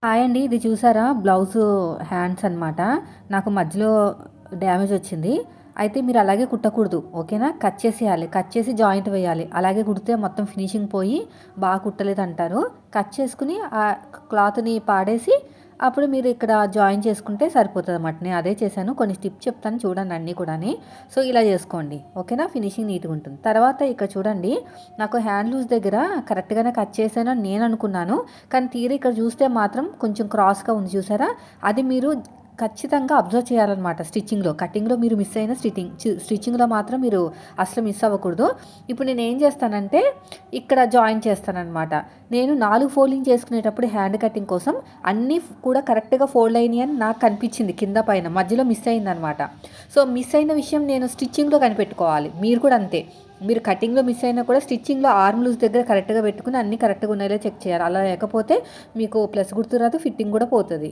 Hi అండి. ఇది చూసారా బ్లౌజు హ్యాండ్స్ అనమాట. నాకు మధ్యలో డ్యామేజ్ వచ్చింది. అయితే మీరు అలాగే కుట్టకూడదు. ఓకేనా? కట్ చేసేయాలి. కట్ చేసి జాయింట్ వేయాలి. అలాగే కుడితే మొత్తం ఫినిషింగ్ పోయి బాగా కుట్టలేదంటారు. కట్ చేసుకొని ఆ క్లాత్‌ని పాడేసి అప్పుడు మీరు ఇక్కడ జాయిన్ చేసుకుంటే సరిపోతదనమాట. నేను అదే చేశాను. కొన్ని టిప్స్ చెప్తాను చూడండి అన్నీ కూడాని. సో, ఇలా చేసుకోండి. ఓకేనా? ఫినిషింగ్ నీట్‌గా ఉంటుంది. తర్వాత ఇక్కడ చూడండి, నాకు హ్యాండ్ లూజ్ దగ్గర కరెక్ట్‌గానే కట్ చేశానని నేను అనుకున్నాను. కానీ తీరా ఇక్కడ చూస్తే మాత్రం కొంచెం క్రాస్‌గా ఉంది చూసారా? అది మీరు ఖచ్చితంగా అబ్జర్వ్ చేయాలన్నమాట స్టిచ్చింగ్‌లో. కటింగ్‌లో మీరు మిస్ అయిన స్టిచ్చింగ్‌లో మాత్రం మీరు అసలు మిస్ అవ్వకూడదు. ఇప్పుడు నేనేం చేస్తానంటే ఇక్కడ జాయిన్ చేస్తాననమాట. నేను 4 ఫోల్డింగ్ చేసుకునేటప్పుడు హ్యాండ్ కటింగ్ కోసం అన్నీ కూడా కరెక్ట్‌గా ఫోల్డ్ అయినాయి అని నాకు కనిపించింది కింద పైన. మధ్యలో మిస్ అయిందనమాట. సో, మిస్ అయిన విషయం నేను స్టిచ్చింగ్‌లో కనిపెట్టుకోవాలి. మీరు కూడా అంతే. మీరు కటింగ్‌లో మిస్ అయినా కూడా స్టిచ్చింగ్‌లో ఆర్మ్ లూజ్ దగ్గర కరెక్ట్‌గా పెట్టుకొని అన్నీ కరెక్ట్‌గా ఉన్నాయో చెక్ చేయాలి. అలా లేకపోతే మీకు ప్లస్ గుర్తు రాదు, ఫిట్టింగ్ కూడా పోతది.